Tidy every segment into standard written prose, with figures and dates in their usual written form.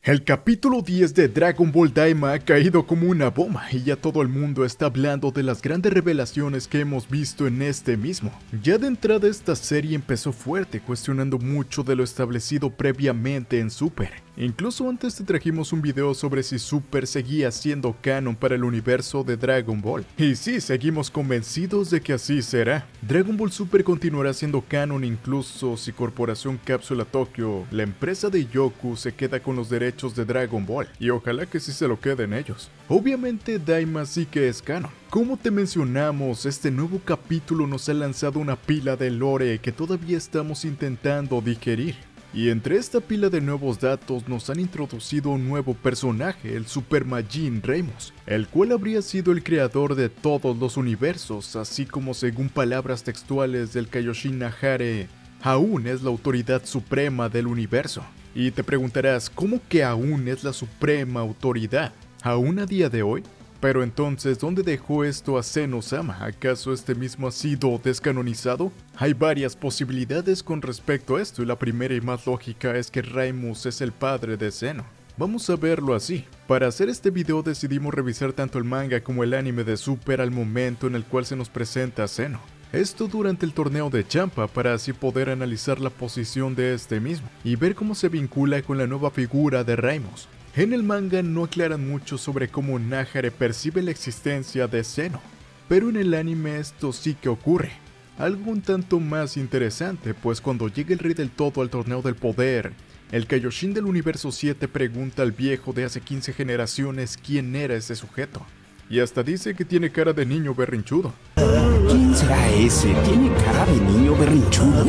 El capítulo 10 de Dragon Ball Daima ha caído como una bomba y ya todo el mundo está hablando de las grandes revelaciones que hemos visto en este mismo. Ya de entrada esta serie empezó fuerte, cuestionando mucho de lo establecido previamente en Super. Incluso antes te trajimos un video sobre si Super seguía siendo canon para el universo de Dragon Ball. Y sí, seguimos convencidos de que así será. Dragon Ball Super continuará siendo canon incluso si Corporación Cápsula Tokyo, la empresa de Yoku, se queda con los derechos de Dragon Ball. Y ojalá que sí se lo queden ellos. Obviamente Daima sí que es canon. Como te mencionamos, este nuevo capítulo nos ha lanzado una pila de lore que todavía estamos intentando digerir. Y entre esta pila de nuevos datos nos han introducido un nuevo personaje, el Super Majin Reimus, el cual habría sido el creador de todos los universos, así como según palabras textuales del Kaioshin Nahare, aún es la autoridad suprema del universo. Y te preguntarás, ¿cómo que aún es la suprema autoridad? ¿Aún a día de hoy? Pero entonces, ¿dónde dejó esto a Zeno-sama? ¿Acaso este mismo ha sido descanonizado? Hay varias posibilidades con respecto a esto y la primera y más lógica es que Reimus es el padre de Zeno. Vamos a verlo así. Para hacer este video decidimos revisar tanto el manga como el anime de Super al momento en el cual se nos presenta a Zeno. Esto durante el torneo de Champa para así poder analizar la posición de este mismo y ver cómo se vincula con la nueva figura de Reimus. En el manga no aclaran mucho sobre cómo Nahare percibe la existencia de Zeno, pero en el anime esto sí que ocurre. Algo un tanto más interesante, pues cuando llega el Rey del Todo al torneo del poder, el Kaioshin del universo 7 pregunta al viejo de hace 15 generaciones quién era ese sujeto, y hasta dice que tiene cara de niño berrinchudo. ¿Quién será ese? ¿Tiene cara de niño berrinchudo?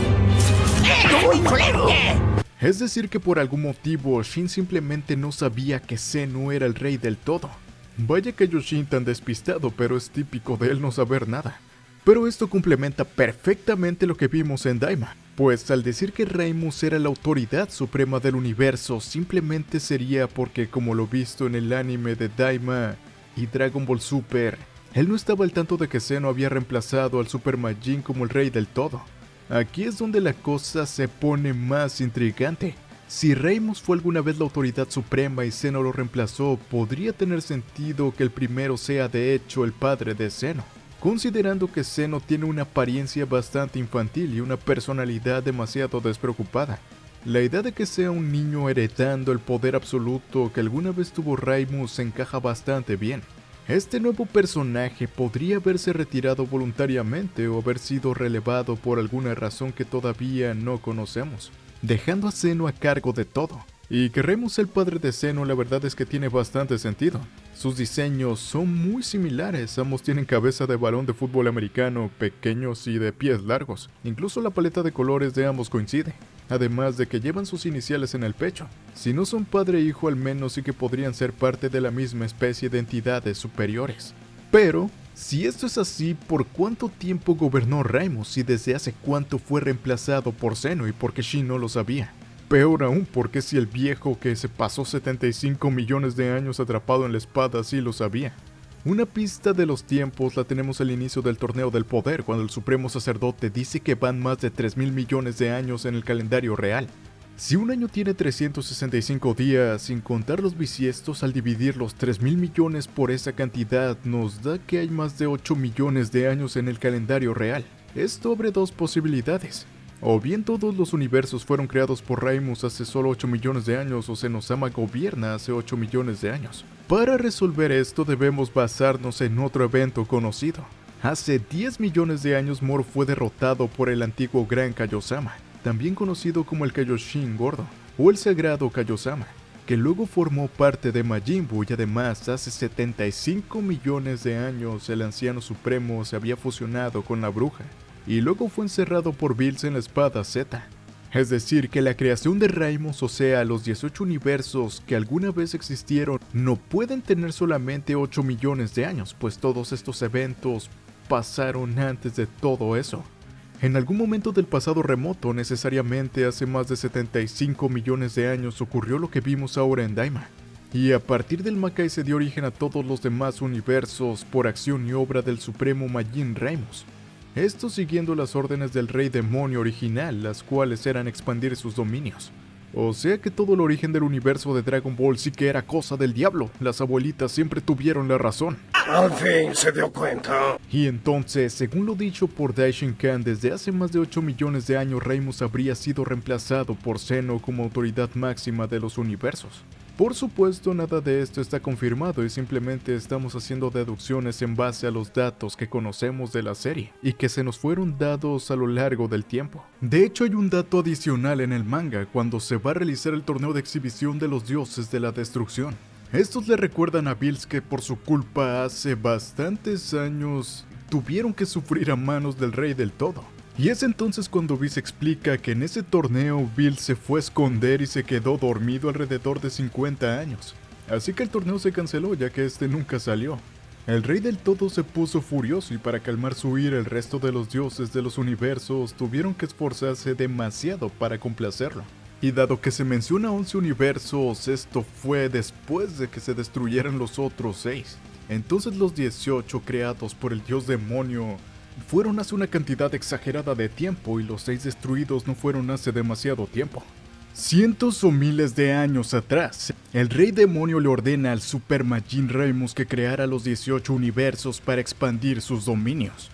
Es decir que por algún motivo Shin simplemente no sabía que Zeno era el Rey del Todo. Vaya Kaioshin tan despistado, pero es típico de él no saber nada. Pero esto complementa perfectamente lo que vimos en Daima, pues al decir que Reimus era la autoridad suprema del universo simplemente sería porque, como lo visto en el anime de Daima y Dragon Ball Super, él no estaba al tanto de que Zeno había reemplazado al Super Majin como el Rey del Todo. Aquí es donde la cosa se pone más intrigante. Si Reimus fue alguna vez la autoridad suprema y Zeno lo reemplazó, podría tener sentido que el primero sea de hecho el padre de Zeno, considerando que Zeno tiene una apariencia bastante infantil y una personalidad demasiado despreocupada. La idea de que sea un niño heredando el poder absoluto que alguna vez tuvo Reimus encaja bastante bien. Este nuevo personaje podría haberse retirado voluntariamente o haber sido relevado por alguna razón que todavía no conocemos, dejando a Zeno a cargo de todo. Y que Reimus sea el padre de Zeno, la verdad es que tiene bastante sentido. Sus diseños son muy similares, ambos tienen cabeza de balón de fútbol americano, pequeños y de pies largos. Incluso la paleta de colores de ambos coincide. Además de que llevan sus iniciales en el pecho. Si no son padre e hijo, al menos sí que podrían ser parte de la misma especie de entidades superiores. Pero, si esto es así, ¿por cuánto tiempo gobernó Reimus y desde hace cuánto fue reemplazado por Zeno y por qué Shin no lo sabía? Peor aún, porque si el viejo que se pasó 75 millones de años atrapado en la espada sí lo sabía. Una pista de los tiempos la tenemos al inicio del torneo del poder, cuando el supremo sacerdote dice que van más de 3.000 millones de años en el calendario real. Si un año tiene 365 días, sin contar los bisiestos, al dividir los 3.000 millones por esa cantidad, nos da que hay más de 8 millones de años en el calendario real. Esto abre dos posibilidades. O bien todos los universos fueron creados por Reimus hace solo 8 millones de años o Zeno-sama gobierna hace 8 millones de años. Para resolver esto debemos basarnos en otro evento conocido. Hace 10 millones de años Moro fue derrotado por el antiguo Gran Kaiosama, también conocido como el Kaioshin Gordo, o el Sagrado Kaiosama, que luego formó parte de Majin Buu y además hace 75 millones de años el anciano supremo se había fusionado con la bruja y luego fue encerrado por Bills en la espada Z. Es decir, que la creación de Reimus, o sea, los 18 universos que alguna vez existieron, no pueden tener solamente 8 millones de años, pues todos estos eventos pasaron antes de todo eso. En algún momento del pasado remoto, necesariamente hace más de 75 millones de años, ocurrió lo que vimos ahora en Daima. Y a partir del Makai se dio origen a todos los demás universos por acción y obra del supremo Majin Reimus. Esto siguiendo las órdenes del rey demonio original, las cuales eran expandir sus dominios. O sea que todo el origen del universo de Dragon Ball sí que era cosa del diablo. Las abuelitas siempre tuvieron la razón. Al fin se dio cuenta. Y entonces, según lo dicho por Daishin Khan, desde hace más de 8 millones de años Reimus habría sido reemplazado por Zeno como autoridad máxima de los universos. Por supuesto, nada de esto está confirmado y simplemente estamos haciendo deducciones en base a los datos que conocemos de la serie y que se nos fueron dados a lo largo del tiempo. De hecho, hay un dato adicional en el manga cuando se va a realizar el torneo de exhibición de los dioses de la destrucción. Estos le recuerdan a Bills que por su culpa hace bastantes años tuvieron que sufrir a manos del Rey del Todo. Y es entonces cuando Whis explica que en ese torneo Bills se fue a esconder y se quedó dormido alrededor de 50 años. Así que el torneo se canceló ya que este nunca salió. El Rey del Todo se puso furioso y para calmar su ira el resto de los dioses de los universos tuvieron que esforzarse demasiado para complacerlo. Y dado que se menciona 11 universos, esto fue después de que se destruyeran los otros 6. Entonces los 18 creados por el dios demonio fueron hace una cantidad exagerada de tiempo y los 6 destruidos no fueron hace demasiado tiempo. Cientos o miles de años atrás, el rey demonio le ordena al Super Majin Reimus que creara los 18 universos para expandir sus dominios.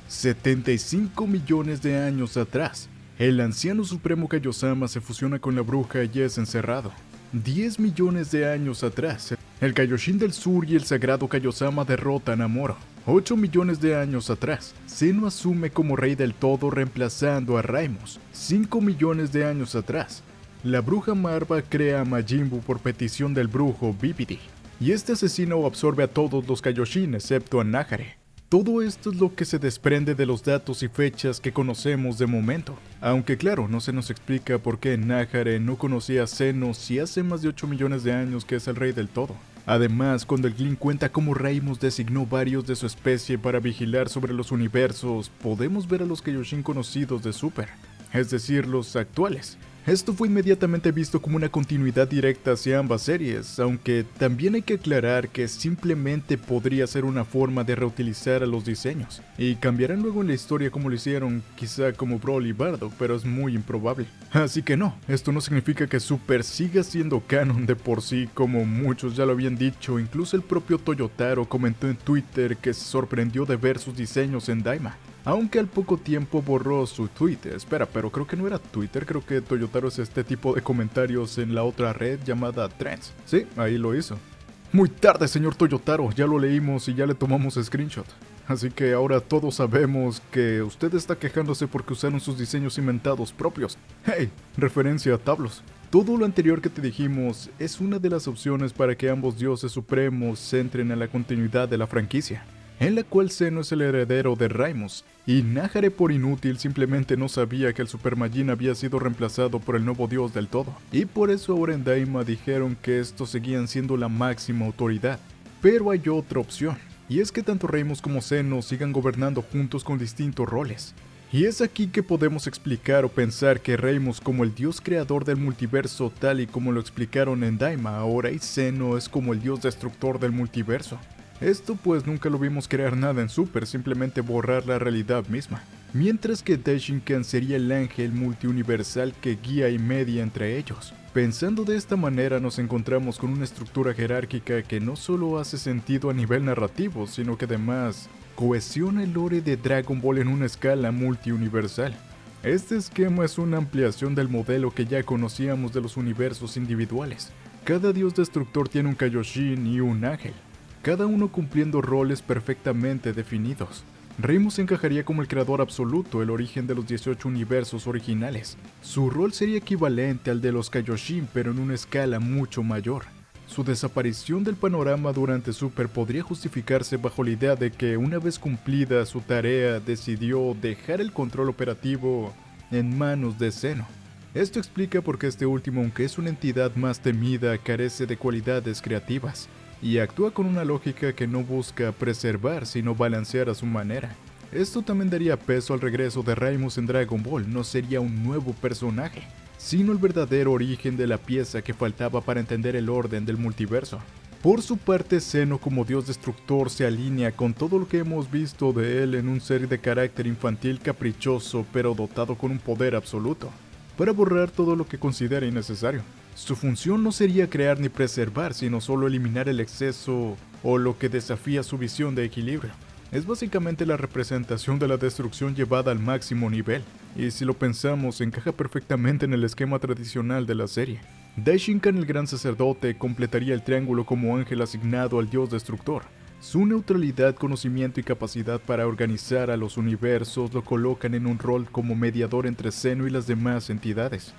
75 millones de años atrás, el anciano supremo Kaiosama se fusiona con la bruja y es encerrado. 10 millones de años atrás, el Kaioshin del Sur y el sagrado Kaiosama derrotan a Moro. 8 millones de años atrás, Zeno asume como rey del todo reemplazando a Reimus. 5 millones de años atrás, la bruja Marva crea a Majin Buu por petición del brujo Bibidi. Y este asesina o absorbe a todos los Kaioshin excepto a Nahare. Todo esto es lo que se desprende de los datos y fechas que conocemos de momento. Aunque claro, no se nos explica por qué Nahare no conocía a Zeno si hace más de 8 millones de años que es el rey del todo. Además, cuando el Glin cuenta cómo Reimus designó varios de su especie para vigilar sobre los universos, podemos ver a los Kaioshin conocidos de Super, es decir, los actuales. Esto fue inmediatamente visto como una continuidad directa hacia ambas series, aunque también hay que aclarar que simplemente podría ser una forma de reutilizar a los diseños, y cambiarán luego en la historia como lo hicieron, quizá como Broly y Bardock, pero es muy improbable. Así que no, esto no significa que Super siga siendo canon de por sí, como muchos ya lo habían dicho, incluso el propio Toyotaro comentó en Twitter que se sorprendió de ver sus diseños en Daima. Aunque al poco tiempo borró su Twitter. Espera, pero creo que no era Twitter, creo que Toyotaro es este tipo de comentarios en la otra red llamada Trends. Sí, ahí lo hizo. Muy tarde, señor Toyotaro, ya lo leímos y ya le tomamos screenshot. Así que ahora todos sabemos que usted está quejándose porque usaron sus diseños inventados propios. Hey, referencia a Tablos. Todo lo anterior que te dijimos es una de las opciones para que ambos dioses supremos entren en la continuidad de la franquicia, en la cual Zeno es el heredero de Reimus, y Nahare por inútil simplemente no sabía que el Super Majin había sido reemplazado por el nuevo dios del todo, y por eso ahora en Daima dijeron que estos seguían siendo la máxima autoridad. Pero hay otra opción, y es que tanto Reimus como Zeno sigan gobernando juntos con distintos roles. Y es aquí que podemos explicar o pensar que Reimus como el dios creador del multiverso tal y como lo explicaron en Daima ahora, y Zeno es como el dios destructor del multiverso. Esto pues nunca lo vimos crear nada en Super, simplemente borrar la realidad misma. Mientras que Daishin Khan sería el ángel multiuniversal que guía y media entre ellos. Pensando de esta manera nos encontramos con una estructura jerárquica que no solo hace sentido a nivel narrativo, sino que además cohesiona el lore de Dragon Ball en una escala multiuniversal. Este esquema es una ampliación del modelo que ya conocíamos de los universos individuales. Cada dios destructor tiene un Kaioshin y un ángel, cada uno cumpliendo roles perfectamente definidos. Reimus encajaría como el creador absoluto, el origen de los 18 universos originales. Su rol sería equivalente al de los Kaioshin, pero en una escala mucho mayor. Su desaparición del panorama durante Super podría justificarse bajo la idea de que una vez cumplida su tarea decidió dejar el control operativo en manos de Zeno. Esto explica por qué este último, aunque es una entidad más temida, carece de cualidades creativas y actúa con una lógica que no busca preservar sino balancear a su manera. Esto también daría peso al regreso de Reimus en Dragon Ball. No sería un nuevo personaje, sino el verdadero origen de la pieza que faltaba para entender el orden del multiverso. Por su parte, Zeno como dios destructor se alinea con todo lo que hemos visto de él en un ser de carácter infantil caprichoso pero dotado con un poder absoluto. para borrar todo lo que considera innecesario. Su función no sería crear ni preservar, sino solo eliminar el exceso o lo que desafía su visión de equilibrio. Es básicamente la representación de la destrucción llevada al máximo nivel, y si lo pensamos encaja perfectamente en el esquema tradicional de la serie. Daishinkan, el gran sacerdote, completaría el triángulo como ángel asignado al dios destructor. Su neutralidad, conocimiento y capacidad para organizar a los universos lo colocan en un rol como mediador entre Xeno y las demás entidades.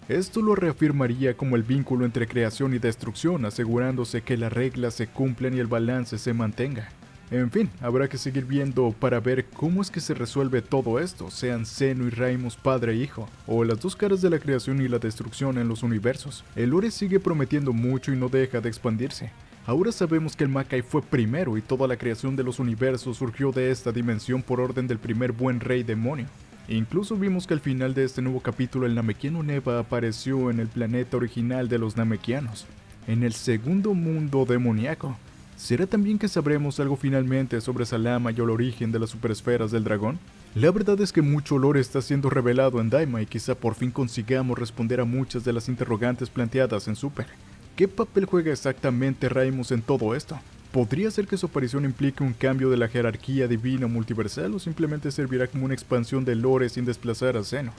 Esto lo reafirmaría como el vínculo entre creación y destrucción, asegurándose que las reglas se cumplen y el balance se mantenga. En fin, habrá que seguir viendo para ver cómo es que se resuelve todo esto, sean Xeno y Raimus padre e hijo, o las dos caras de la creación y la destrucción en los universos. El lore sigue prometiendo mucho y no deja de expandirse. Ahora sabemos que el Makai fue primero y toda la creación de los universos surgió de esta dimensión por orden del primer buen rey demonio. Incluso vimos que al final de este nuevo capítulo el Namekiano Neva apareció en el planeta original de los Namekianos, en el segundo mundo demoníaco. ¿Será también que sabremos algo finalmente sobre Salama y el origen de las superesferas del dragón? La verdad es que mucho lore está siendo revelado en Daima y quizá por fin consigamos responder a muchas de las interrogantes planteadas en Super. ¿Qué papel juega exactamente Raimus en todo esto? ¿Podría ser que su aparición implique un cambio de la jerarquía divina multiversal o simplemente servirá como una expansión de lore sin desplazar a Xeno?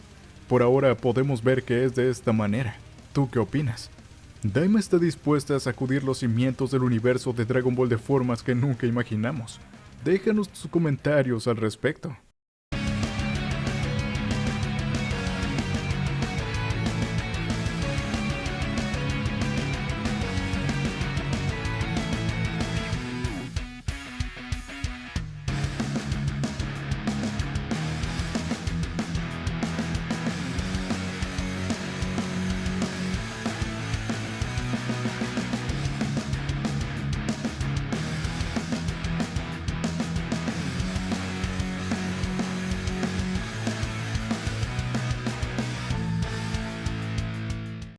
Por ahora podemos ver que es de esta manera. ¿Tú qué opinas? Daima está dispuesta a sacudir los cimientos del universo de Dragon Ball de formas que nunca imaginamos. Déjanos tus comentarios al respecto.